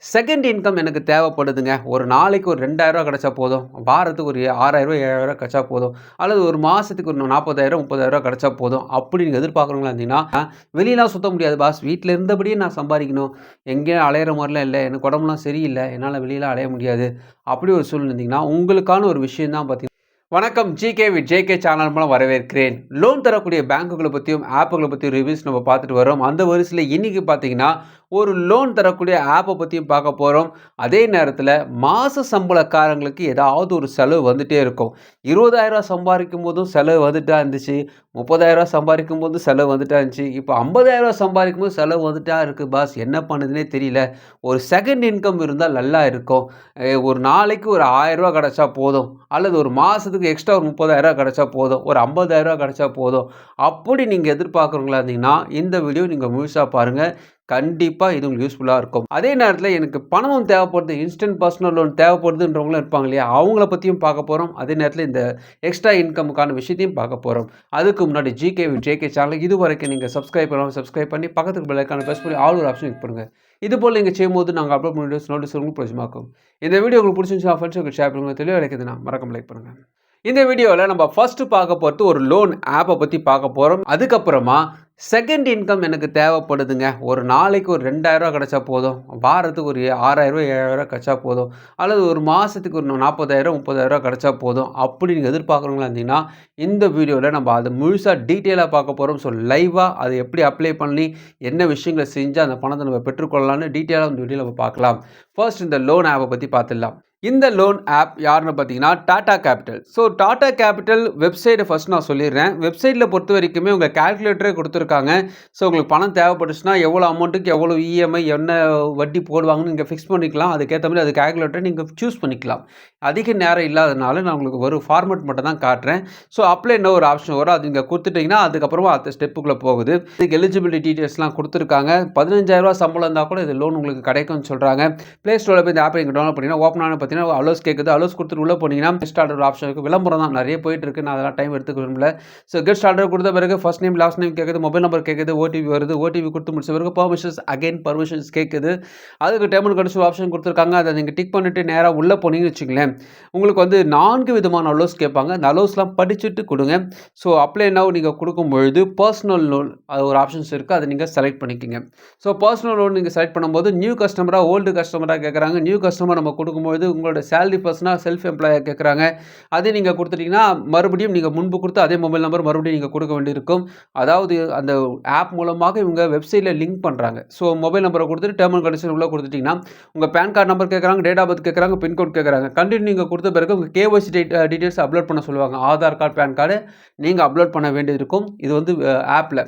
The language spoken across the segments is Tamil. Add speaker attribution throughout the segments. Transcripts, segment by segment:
Speaker 1: செகண்ட் இன்கம் எனக்கு தேவைப்படுதுங்க. ஒரு நாளைக்கு ஒரு ரூ. 2000 கிடைச்சா போதும். வாரத்துக்கு ஒரு ரூ. 6000 ரூ. 7000 கிடைச்சா போதும். அல்லது ஒரு மாசத்துக்கு ஒரு 40,000 30,000 கிடைச்சா போதும். அப்படி நீங்க எதிர்பார்க்குறவங்களா இருந்தீங்கன்னா, வெளியலாம் சுத்த முடியாது பாஸ். வீட்ல இருந்தபடியே நான் சம்பாரிக்கணும். எங்கேயும் அலையிற மாரிலாம் இல்ல. எனக்கு உடம்புலாம் சரியில்ல. என்னால வெளியலாம் அலைய முடியாது. அப்படி ஒரு சூழ்நிலை இருந்தீங்கன்னா, உங்களுக்கான ஒரு விஷயம் தான் பார்த்தீங்கன்னா வணக்கம் ஜிகே வித் ஜேகே சேனல் மூலம் வரவேற்கிறேன். லோன் தரக்கூடிய பேங்குகள பத்தியும், ஆப்புகள பத்தியும் ரிவ்யூஸ் நம்ம பார்த்துட்டு வரோம். அந்த வரிசையில இன்னைக்கு பார்த்தீங்கன்னா, ஒரு லோன் தரக்கூடிய ஆப்ப பத்தியும் பார்க்க போறோம். அதே நேரத்தில மாச சம்பளக்காரங்களுக்கு ஏதாவது ஒரு செலவு வந்துட்டே இருக்கும். ரூ. 20,000 சம்பாரிக்கும்போதும் செலவு வந்துட்டு தான் இருந்துச்சு. ரூ. 30,000 சம்பாரிக்கும்போது செலவு வந்துட்டு தான் இருந்துச்சு. இப்போ ரூ. 50,000 சம்பாரிக்கும்போது செலவு வந்துட்டா இருக்கு பாஸ். என்ன பண்ணுதுன்னே தெரியல. ஒரு செகண்ட் இன்கம் இருந்தா நல்லா இருக்கும். ஒரு நாளைக்கு ஒரு ரூ. 1000 கிடைச்சா போதும். அல்லது ஒரு மாசத்துக்கு எக்ஸ்ட்ரா ஒரு ரூ. 30,000 கிடைச்சா போதும். ஒரு ரூ. 50,000 கிடைச்சா போதும். அப்படி நீங்க எதிர்பார்க்குறவங்களா இருந்தீங்கன்னா, இந்த வீடியோ நீங்க முழுசா பாருங்க. கண்டிப்பா இது உங்களுக்கு யூஸ்ஃபுல்லா இருக்கும். அதே நேரத்தில எனக்கு பணமும் தேவைப்படுது. இன்ஸ்டன்ட் பர்சனல் லோன் தேவைப்படுதுன்றவங்களும் இருப்பாங்க இல்லையா? அவங்கள பத்தியும் பார்க்க போறோம். அதே நேரத்தில இந்த எக்ஸ்ட்ரா இன்கம்க்கான விஷயத்தையும் பார்க்க போறோம். அதுக்கு முன்னாடி ஜிகே வித் ஜேகே சேனல இதுவரைக்கும் நீங்க சப்ஸ்கிரைப் பண்ணாம சப்ஸ்கிரைப் பண்ணி பக்கத்துக்கு பெல் ஐகான பிரஸ் பண்ணி ஆல் ஒரு ஆப்ஷன் கிளிக் பண்ணுங்க. இதுபோல நீங்க செய்யும்போது நாங்க அப்லோட் பண்ண வீடியோஸ் நோட்டீஸ் உங்களுக்கு பிரயோஜனமாக்கும். இந்த வீடியோ உங்களுக்கு பிடிச்சிருந்துச்சுன்னா ஃப்ரெண்ட்ஸுக்கு ஷேர் பண்ணுங்க. தெளிவா கிடைக்குதுன்னா மறக்காம லைக் பண்ணுங்க. இந்த வீடியோல நம்ம ஃபர்ஸ்ட் பார்க்க போறது ஒரு லோன் ஆப்ப பத்தி பார்க்க போறோம். அதுக்கப்புறமா செகண்ட் இன்கம் எனக்கு தேவைப்படுதுங்க. ஒரு நாளைக்கு ஒரு ரூ. 2000 கிடைச்சா போதும். வாரத்துக்கு ஒரு ரூ. 6000 7000 கிடைச்சா போதும். அல்லது ஒரு மாசத்துக்கு ஒரு 40,000 30,000 கிடைச்சா போதும். அப்படி நீங்க எதிர்பார்க்குறவங்களா இருந்தீங்கன்னா, இந்த வீடியோல நம்ம அத முழுசா டீட்டெயிலா பார்க்க போறோம். ஸோ லைவா அத எப்படி அப்ளை பண்ணி, என்ன விஷயங்கள செஞ்சா அந்த பணத்த நம்ம பெற்றுக்கொள்ளலாம்னு டீட்டெயிலா இந்த வீடியோல நம்ம பார்க்கலாம். ஃபர்ஸ்ட் இந்த லோன் ஆப்ப பத்தி பார்த்துடலாம். இந்த லோன் ஆப் யாருன்னு பார்த்தீங்கன்னா, Tata Capital. So Tata Capital வெப்சைட்ட ஃபர்ஸ்ட் நான் சொல்லிடுறேன். வெப்சைட்ல பொறுத்த வரைக்குமே உங்க கால்குலேட்டரே குடுத்துருக்காங்க. ஸோ உங்களுக்கு பணம் தேவைப்பட்டுச்சுன்னா, எவ்வளோ அமௌண்ட்டுக்கு எவ்வளோ இஎம்ஐ என்ன வட்டி போடுவாங்கன்னு நீங்க ஃபிக்ஸ் பண்ணிக்கலாம். அதுக்கேத்த மாரி அது கால்குலேட்டர நீங்க சூஸ் பண்ணிக்கலாம். அதிக நேரம் இல்லாதனால நான் உங்களுக்கு ஒரு ஃபார்மேட் மட்டும் தான் காட்டுறேன். ஸோ அப்ளைன்னு ஒரு ஆப்ஷன் வரும். அது நீங்க குடுத்துட்டீங்கன்னா, அதுக்கப்புறமா அடுத்த ஸ்டெப்புக்குள்ள போகுது. இதுக்கு எலிஜிபிலிட்டி டீட்டெயில்ஸ்லாம் குடுத்துருக்காங்க. ரூ. 15,000 சம்பளம் இருந்தா கூட இது லோன் உங்களுக்கு கிடைக்கும்னு சொல்றாங்க. Play Storeல போய் இந்த ஆப்ப நீங்க டவுன்லோட் பண்ணீங்கன்னா, ஓப்பன் ஆன பார்த்தீங்கன்னா, அலோவ்ஸ் கேட்குது. அலோவ்ஸ் குடுத்துட்டு உள்ள போனீங்கன்னா, கெட் ஸ்டார்டட் ஒரு ஆப்ஷன் இருக்கு. விளம்பரம் தான் நெறைய போயிட்டு இருக்கு. நான் அதெல்லாம் டைம் எடுத்துக்க விரும்பல. ஸோ கெட் ஸ்டார்டட் குடுத்த பிறகு ஃபர்ஸ்ட் நேம், லாஸ்ட் நேம் கேட்குது. மொபைல் நம்பர் கேட்குது. ஓடிபி வருது. ஓடிபி குடுத்து முடிச்ச பிறகு பெர்மிஷன்ஸ் அகைன் பெர்மிஷன்ஸ் கேட்குது. அதுக்கு டெர்ம் அண்ட் கண்டிஷன் ஆப்ஷன் குடுத்துருக்காங்க. அத நீங்க டிக் பண்ணிட்டு நேரா உள்ள போனீங்கன்னு வச்சுக்கங்களேன், உங்களுக்கு வந்து 4 விதமான அலோவ்ஸ் கேட்பாங்க. அந்த அலோவ்ஸ்லாம் படிச்சுட்டு குடுங்க. ஸோ அப்ளை நவ் நீங்க குடுக்கும்பொழுது பர்சனல் லோன் அது ஒரு ஆப்ஷன்ஸ் இருக்கு. அத நீங்க செலக்ட் பண்ணிக்கங்க. ஸோ பர்சனல் லோன் நீங்க செலக்ட் பண்ணும்போது நியூ கஸ்டமரா, ஓல்டு கஸ்டமரா கேட்குறாங்க. நியூ கஸ்டமர் நம்ம குடுக்கும்பொழுது உங்களோட சேலரி பர்சனா, செல்ஃப் எம்ப்ளாயா கேட்குறாங்க. அதே நீங்க குடுத்துட்டீங்கன்னா, மறுபடியும் நீங்க முன்பு குடுத்த அதே மொபைல் நம்பர் மறுபடியும் நீங்க குடுக்க வேண்டியிருக்கும். அதாவது அந்த ஆப் மூலமாக இவங்க வெப்சைட்ல லிங்க் பண்றாங்க. ஸோ மொபைல் நம்பர குடுத்துட்டு டெர்ம் அண்ட் கண்டிஷன் உள்ள குடுத்துட்டீங்கன்னா, உங்க பான் கார்ட் நம்பர் கேட்குறாங்க, டேட் ஆஃப் பர்த் கேட்குறாங்க, பின் கோட் கேட்குறாங்க. கன்டின்யூ நீங்க குடுத்த பிறகு உங்க கேஒய்சி டீட்டெயில்ஸ் அப்லோட் பண்ண சொல்லுவாங்க. ஆதார் கார்டு, பான் கார்டு நீங்க அப்லோட் பண்ண வேண்டியது இருக்கும். இது வந்து ஆப்ல.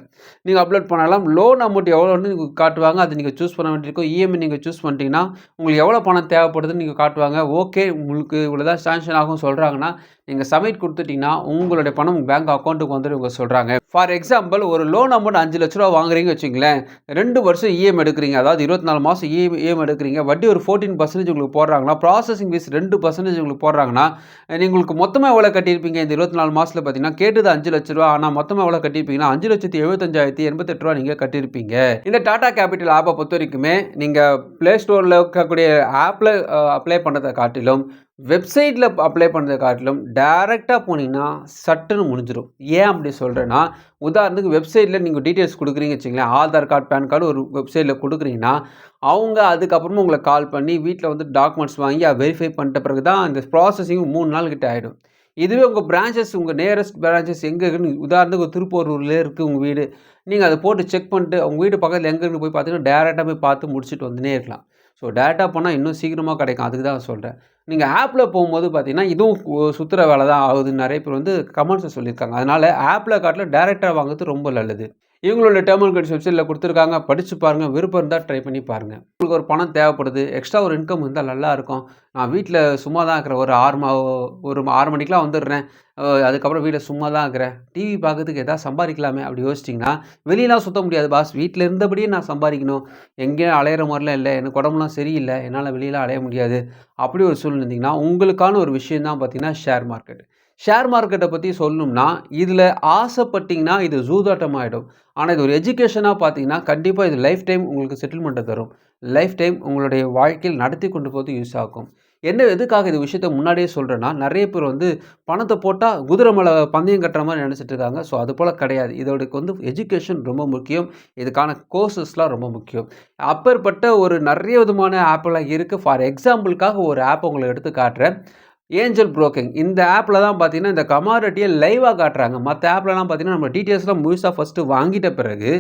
Speaker 1: நீங்க அப்லோட் பண்ணலாம். லோன் அமௌண்ட் எவ்வளோன்னு காட்டுவாங்க. அத நீங்க சூஸ் பண்ண வேண்டியிருக்கும். இஎம்ஐ நீங்க சூஸ் பண்ணிட்டீங்கன்னா, உங்களுக்கு எவ்வளோ பணம் தேவைப்படுதுன்னு நீங்க காட்டுவாங்க. ஓகே உங்களுக்கு இவ்வளோ தான் சாங்ஷன் ஆகும்னு சொல்றாங்கன்னா, நீங்க சப்மிட் குடுத்துட்டீங்கன்னா, உங்களுடைய பணம் பேங்க் அக்கவுண்ட்டுக்கு வந்துரும் இவங்க சொல்றாங்க. ஃபார் எக்ஸாம்பிள் ஒரு லோன் அமௌண்ட் ரூ. 5,00,000 வாங்குறீங்கன்னு வச்சுக்கங்களேன். 2 வருஷம் இஎம்ஐ எடுக்குறீங்க. அதாவது 24 மாசம் இஎம்ஐ எடுக்குறீங்க. வட்டி ஒரு 14% உங்களுக்கு போடுறாங்கன்னா, ப்ராசஸிங் ஃபீஸ் 2% உங்களுக்கு போடுறாங்கன்னா, உங்களுக்கு மொத்தமா எவ்வளோ கட்டியிருப்பீங்க இந்த 24 மாசத்துல பார்த்தீங்கன்னா, கேட்டது ரூ. 5,00,000 ஆனா மொத்தமா எவ்வளோ கட்டியிருப்பீங்கன்னா, ரூ. 5,75,088 நீங்க கட்டியிருப்பீங்க. இந்த டாடா கேபிட்டல் ஆப்ப பொறுத்தவரைக்குமே, நீங்க Play Storeல இருக்கக்கூடிய ஆப்ல அப்ளை பண்ணத காட்டிலும், வெப்சைட்ல அப்ளை பண்ணத காட்டிலும், டைரக்ட்டா போனீங்கன்னா சட்டுன்னு முடிஞ்சிரும். ஏன் அப்படி சொல்றேன்னா, உதாரணத்துக்கு வெப்சைட்ல நீங்க டீட்டெயில்ஸ் குடுக்குறீங்கன்னு வச்சுக்கங்களேன், ஆதார் கார்டு, பான் கார்டு ஒரு வெப்சைட்ல குடுக்குறீங்கன்னா, அவங்க அதுக்கப்புறமா உங்கள கால் பண்ணி வீட்ல வந்து டாக்குமெண்ட்ஸ் வாங்கி வெரிஃபை பண்ணிட்ட பிறகு தான் இந்த ப்ராசஸிங் 3 நாள் கிட்ட ஆயிடும். இதுவே உங்க பிரான்ச்சஸ் உங்க நியரஸ்ட் பிரான்ச்சஸ் எங்க இருக்குன்னு உதாரணத்துக்கு திருப்பூர்ல இருக்கு உங்க வீடு. நீங்க அத போட்டு செக் பண்ணிட்டு உங்க வீட்டு பக்கத்துல எங்க இருக்குன்னு போய் பார்த்தீங்கன்னா, டைரக்ட்டா போய் பார்த்து முடிச்சுட்டு வந்துன்னே இருக்கலாம். ஸோ டைரக்ட்டா போனா இன்னும் சீக்கிரமா கிடைக்கும். அதுக்கு தான் சொல்றேன். நீங்க ஆப்ல போகும்போது பார்த்தீங்கன்னா, இதுவும் சுத்துற வேல தான் ஆகுதுன்னு நெறைய பேர் வந்து கமெண்ட்ஸ்ல சொல்லியிருக்காங்க. அதனால ஆப்ல காட்டிலும் டைரக்ட்டா வாங்குறது ரொம்ப நல்லது. இவங்களோட டெர்ம் அண்ட் கண்டிஷன்ஸ் வெப்சைட்ல குடுத்துருக்காங்க. படிச்சு பாருங்க. விருப்பம் இருந்தா ட்ரை பண்ணி பாருங்க. உங்களுக்கு ஒரு பணம் தேவைப்படுது. எக்ஸ்ட்ரா ஒரு இன்கம் இருந்தா நல்லா இருக்கும். நான் வீட்ல சும்மா தான் இருக்கிறேன். ஒரு 6 மணிக்கெல்லாம் வந்துடுறேன். அதுக்கப்புறம் வீட்ல சும்மா தான் இருக்கிறேன். டிவி பார்க்கறதுக்கு ஏதாவது சம்பாரிக்கலாமே அப்படி யோசிச்சீங்கன்னா, வெளியலாம் சுத்த முடியாது பாஸ். வீட்ல இருந்தபடியே நான் சம்பாரிக்கணும். எங்கேயும் அலையிற மாரிலாம் இல்ல. எனக்கு உடம்புலாம் சரியில்ல. என்னால வெளியலாம் அலைய முடியாது. அப்படி ஒரு சூழ்நிலை இருந்தீங்கன்னா, உங்களுக்கான ஒரு விஷயம் தான் பார்த்தீங்கன்னா, ஷேர் மார்க்கெட். ஷேர் மார்க்கெட்ட பத்தி சொல்லணும்னா, இதில ஆசைப்பட்டீங்கன்னா இது சூதாட்டம் ஆயிடும். ஆனா இது ஒரு எஜுகேஷனா பார்த்தீங்கன்னா, கண்டிப்பா இது லைஃப் டைம் உங்களுக்கு செட்டில்மெண்ட்ட தரும். லைஃப் டைம் உங்களுடைய வாழ்க்கையில் நடத்தி கொண்டு போவது யூஸ் ஆகும். எதுக்காக இந்த விஷயத்த முன்னாடியே சொல்றேன்னா, நெறைய பேர் வந்து பணத்த போட்டா குதிரை மேல பந்தயம் கட்டுற மாரி நெனச்சிட்டு இருக்காங்க. ஸோ அது போல கிடையாது. இதோடக்கு வந்து எஜுகேஷன் ரொம்ப முக்கியம். இதுக்கான கோர்சஸ்லாம் ரொம்ப முக்கியம். அப்பேற்பட்ட ஒரு நெறைய விதமான ஆப்லாம் இருக்கு. ஃபார் எக்ஸாம்பிள்க்காக ஒரு ஆப் உங்களுக்கு எடுத்து காட்டுறேன். ஏஞ்சல் புரோக்கிங் இந்த ஆப்ல தான் பார்த்தீங்கன்னா, இந்த கமாடிட்டிய லைவா காட்டுறாங்க. மத்த ஆப்லலாம் பார்த்தீங்கன்னா, நம்ம டீட்டெயில்ஸ்லாம் முழுசா ஃபர்ஸ்ட்டு வாங்கிட்ட பிறகு,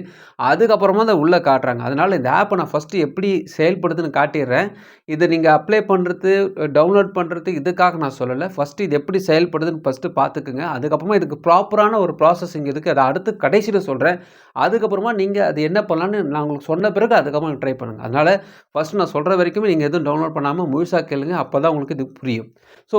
Speaker 1: அதுக்கப்புறமா தான் உள்ள காட்டுறாங்க. அதனால இந்த ஆப்ப நான் ஃபர்ஸ்ட்டு எப்படி செயல்படுதுன்னு காட்டிர்றேன். இத நீங்க அப்ளை பண்றது, டவுன்லோட் பண்றது இதுக்காக நான் சொல்லல. ஃபர்ஸ்ட்டு இது எப்படி செயல்படுதுன்னு ஃபர்ஸ்ட்டு பார்த்துக்குங்க. அதுக்கப்புறமா இதுக்கு ப்ராப்பரான ஒரு ப்ராசஸிங் இருக்கு. அத அடுத்து கடைசில சொல்றேன். அதுக்கப்புறமா நீங்க அது என்ன பண்ணலான்னு நான் உங்களுக்கு சொன்ன பிறகு அதுக்கப்புறம் ட்ரை பண்ணுங்க. அதனால ஃபர்ஸ்ட்டு நான் சொல்ற வரைக்குமே நீங்க எதுவும் டவுன்லோட் பண்ணாம முழுசா கேளுங்க. அப்பதான் உங்களுக்கு இது புரியும். ஸோ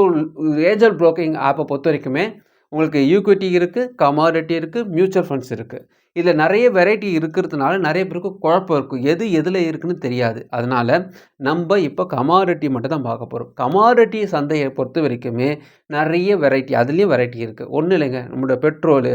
Speaker 1: ஏஞ்சல் புரோக்கிங் ஆப்பை பொறுத்த வரைக்குமே உங்களுக்கு ஈக்விட்டி இருக்குது, கமாடிட்டி இருக்குது, மியூச்சுவல் ஃபண்ட்ஸ் இருக்குது. இதில் நிறைய வெரைட்டி இருக்கிறதுனால நிறைய பேருக்கு குழப்பம் இருக்கும். எது எதில் இருக்குன்னு தெரியாது. அதனால் நம்ம இப்போ கமாடிட்டி மட்டும் தான் பார்க்க போகிறோம். கமாடிட்டி சந்தையை பொறுத்த வரைக்குமே நிறைய வெரைட்டி அதுலேயும் வெரைட்டி இருக்குது. ஒன்றும் இல்லைங்க, நம்மளோட பெட்ரோலு,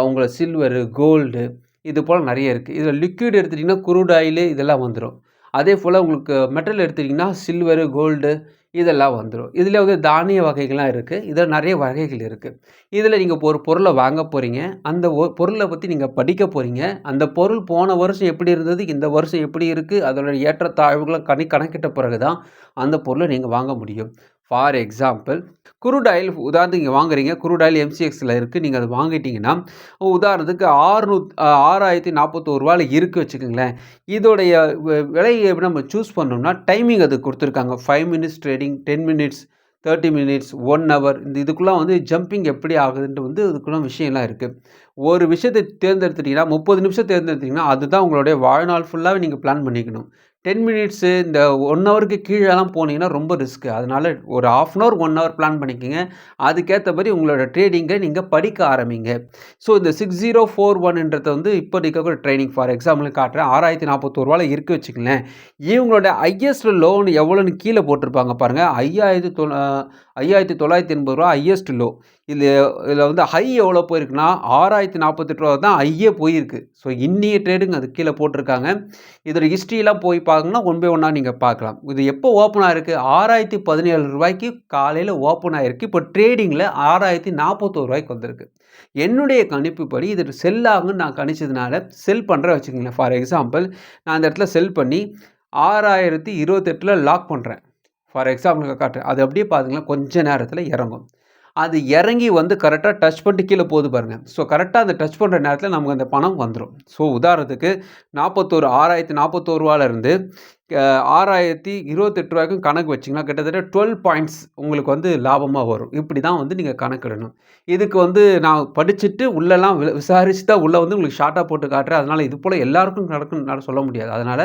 Speaker 1: உங்களோட சில்வரு, கோல்டு இது போல் நிறைய இருக்குது. இதில் லிக்விட் எடுத்துட்டிங்கன்னா குரூட் ஆயிலு இதெல்லாம் வந்துடும். அதே போல் உங்களுக்கு மெட்டல் எடுத்துட்டிங்கன்னா சில்வரு, கோல்டு இதெல்லாம் வந்துடும். இதில் வந்து தானிய வகைகள்லாம் இருக்குது. இதில் நிறைய வகைகள் இருக்குது. இதில் நீங்கள் இப்போ ஒரு பொருளை வாங்க போகிறீங்க. அந்த பொருளை பற்றி நீங்கள் படிக்க போகிறீங்க. அந்த பொருள் போன வருஷம் எப்படி இருந்தது, இந்த வருஷம் எப்படி இருக்குது, அதோட ஏற்றத்தாழ்வுகளை கணக்கிட்ட பிறகு தான் அந்த பொருளை நீங்கள் வாங்க முடியும். ஃபார் எக்ஸாம்பிள் குரூட் ஆயில் உதாரணத்துக்கு நீங்கள் வாங்குறீங்க. குரூட் ஆயில் எம்சிஎக்ஸில் இருக்குது. நீங்கள் அதை வாங்கிட்டீங்கன்னா உதாரணத்துக்கு 6041 இருக்குது வச்சுக்கோங்களேன். இதோடைய விலையை எப்படி நம்ம சூஸ் பண்ணோம்னா டைமிங் அது கொடுத்துருக்காங்க. 5 minutes trading, 10 minutes, 30 minutes, 1 hour இதுக்குள்ளே வந்து ஜம்பிங் எப்படி ஆகுதுன்ட்டு வந்து இதுக்குள்ள விஷயம்லாம் இருக்குது. ஒரு விஷயத்தை தேர்ந்தெடுத்துட்டிங்கன்னா 30 நிமிஷம் தேர்ந்தெடுத்தீங்கன்னா அதுதான் உங்களுடைய வாழ்நாள் ஃபுல்லாகவே நீங்கள் பிளான் பண்ணிக்கணும். 10 மினிட்ஸு இந்த 1 ஹவருக்கு கீழலாம் போனீங்கன்னா ரொம்ப ரிஸ்க்கு. அதனால ஒரு 1/2 அன் ஹவர், 1 ஹவர் பிளான் பண்ணிக்கங்க. அதுக்கேத்தபடி உங்களோட ட்ரேடிங்க நீங்க படிக்க ஆரம்பிங்க. ஸோ இந்த 6041ன்றது வந்து இப்போ இருக்கக்கூடிய ட்ரெய்னிங் ஃபார் எக்ஸாம்பிள் காட்டுறேன். ரூ. 6041 இருக்கு வச்சுக்கங்களேன். இவங்களோட ஹையஸ்ட் லோன் எவ்வளோன்னு கீழ போட்டிருப்பாங்க பாருங்க. 5,980 ஹையஸ்ட் லோ. இதில் வந்து ஹை எவ்வளோ போயிருக்குன்னா ரூ. 6,048 தான் ஹையே போயிருக்கு. ஸோ இன்னிய ட்ரேடுங்க அது கீழே போட்டிருக்காங்க. இதோட ஹிஸ்ட்ரிலாம் போய் பார்க்கணும்னா ஒன் பை ஒன்னாக நீங்கள் பார்க்கலாம். இது எப்போ ஓப்பன் ஆயிருக்கு? ரூ. 6,017 காலையில் ஓப்பன் ஆயிருக்கு. இப்போ ட்ரேடிங்கில் ரூ. 6,041 வந்திருக்கு. என்னுடைய கணிப்புப்படி இது செல் ஆகும்னு நான் கணிச்சதுனால செல் பண்ணுறேன் வச்சுக்கோங்களேன். ஃபார் எக்ஸாம்பிள் நான் அந்த இடத்துல செல் பண்ணி 6,028 லாக் பண்ணுறேன். ஃபார் எக்ஸாம்பிளுக்கு காட்டுறேன். அது அப்படியே பார்த்தீங்கன்னா கொஞ்ச நேரத்தில் இறங்கும். அது இறங்கி வந்து கரெக்டாக டச் பண்ணிட்டு கீழே போகுது பாருங்க. ஸோ கரெக்டாக அந்த டச் பண்ணுற நேரத்தில் நமக்கு அந்த பணம் வந்துடும். ஸோ உதாரணத்துக்கு 6,041 இருந்து 6,028 கணக்கு வச்சிங்கன்னா கிட்டத்தட்ட 12 பாயிண்ட்ஸ் உங்களுக்கு வந்து லாபமாக வரும். இப்படி தான் வந்து நீங்கள் கணக்கிடணும். இதுக்கு வந்து நான் படிச்சுட்டு உள்ளெல்லாம் விசாரிச்சு தான் உள்ளே வந்து உங்களுக்கு ஷார்ட்டாக போட்டு காட்டுறேன். அதனால் இது போல் எல்லாருக்கும் நடக்கும்னு சொல்ல முடியாது. அதனால்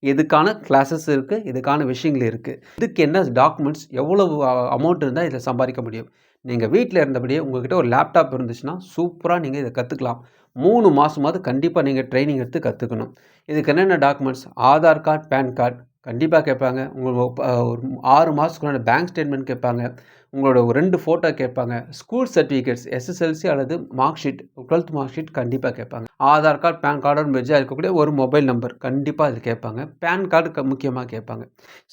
Speaker 1: இதுக்கான கிளாஸஸ் இருக்குது. இதுக்கான விஷயங்கள் இருக்குது. இதுக்கு என்ன டாக்குமெண்ட்ஸ் எவ்வளவு அமௌண்ட் இருந்தால் இதில் சம்பாதிக்க முடியும். நீங்கள் வீட்டில் இருந்தபடியே உங்கள்கிட்ட ஒரு லேப்டாப் இருந்துச்சுன்னா சூப்பராக நீங்கள் இதை கற்றுக்கலாம். 3 மாதமாவது கண்டிப்பாக நீங்கள் ட்ரைனிங் எடுத்து கற்றுக்கணும். இதுக்கு என்னென்ன documents Aadhaar card, PAN card கண்டிப்பாக கேட்பாங்க. உங்களுக்கு ஒரு 6 மாதத்துக்குள்ள பேங்க் ஸ்டேட்மெண்ட் கேட்பாங்க. உங்களோட 2 ஃபோட்டோ கேட்பாங்க. ஸ்கூல் சர்டிஃபிகேட்ஸ் எஸ்எஸ்எல்சி அல்லது mark sheet 12th mark sheet கண்டிப்பாக கேட்பாங்க. ஆதார் கார்டு, பேன் கார்டோட மெர்ஜாக இருக்கக்கூடிய ஒரு மொபைல் நம்பர் கண்டிப்பாக அது கேட்பாங்க. பேன் கார்டு முக்கியமாக கேட்பாங்க.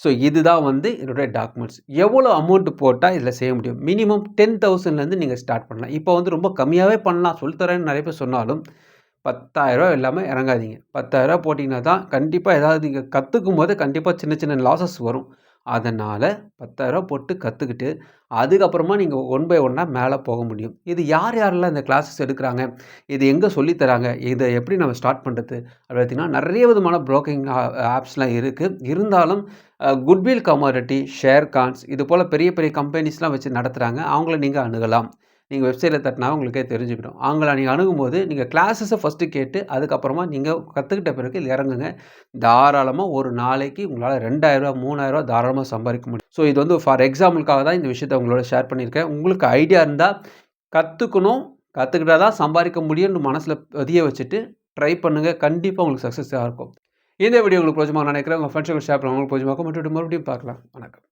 Speaker 1: ஸோ இதுதான் வந்து என்னுடைய டாக்குமெண்ட்ஸ். எவ்வளோ அமௌண்ட் போட்டால் இதில் செய்ய முடியும்? மினிமம் 10,000லேருந்து நீங்கள் ஸ்டார்ட் பண்ணலாம். இப்போ வந்து ரொம்ப கம்மியாகவே பண்ணலாம் சொல்லித்தரேன்னு நிறைய பேர் சொன்னாலும் ரூ. 10,000 இல்லாமல் இறங்காதீங்க. ரூ. 10,000 போட்டிங்கன்னா தான் கண்டிப்பாக ஏதாவது நீங்கள் கற்றுக்கும் போது கண்டிப்பாக சின்ன சின்ன லாஸஸ் வரும். அதனால் ரூ. 10,000 போட்டு கற்றுக்கிட்டு அதுக்கப்புறமா நீங்கள் ஒன் பை ஒன்னாக மேலே போக முடியும். இது யார் யாரெல்லாம் இந்த கிளாஸஸ் எடுக்கிறாங்க? இது எங்கே சொல்லித்தராங்க? இதை எப்படி நம்ம ஸ்டார்ட் பண்ணுறது? அப்படி பார்த்தீங்கன்னா நிறைய விதமான ப்ரோக்கிங் ஆப்ஸ்லாம் இருக்குது. இருந்தாலும் குட்வில் கமாடிட்டி, ஷேர் கான்ஸ் இது போல் பெரிய பெரிய கம்பெனிஸ்லாம் வச்சு நடத்துகிறாங்க. அவங்கள நீங்கள் அணுகலாம். நீங்கள் வெப்சைட்டில் தட்டினா உங்களுக்கே தெரிஞ்சுக்கிடும். அவங்கள நீங்கள் அணுகும்போது நீங்கள் கிளாஸஸை ஃபஸ்ட்டு கேட்டு அதுக்கப்புறமா நீங்கள் கற்றுக்கிட்ட பிறகு இதில் இறங்குங்க. தாராளமாக ஒரு நாளைக்கு உங்களால் ரூ. 2,000 ரூ. 3,000 தாராளமாக சம்பாதிக்க முடியும். ஸோ இது வந்து ஃபார் எக்ஸாம்பிளுக்காக தான் இந்த விஷயத்தை உங்களோட ஷேர் பண்ணியிருக்கேன். உங்களுக்கு ஐடியா இருந்தால் கற்றுக்கணும், கற்றுக்கிட்டா தான் சம்பாதிக்க முடியும்னு மனசில் பதிய வச்சுட்டு ட்ரை பண்ணுங்கள். கண்டிப்பாக உங்களுக்கு சக்ஸஸாக இருக்கும். இந்த வீடியோ உங்களுக்கு பிரோஜனமாக நினைக்கிறேன். உங்கள் ஃப்ரெண்ட்ஸுக்கு ஷேர் பண்ணுங்கள். உங்களுக்கு பிரோஜனமாக மறுபடியும் பார்க்கலாம். வணக்கம்.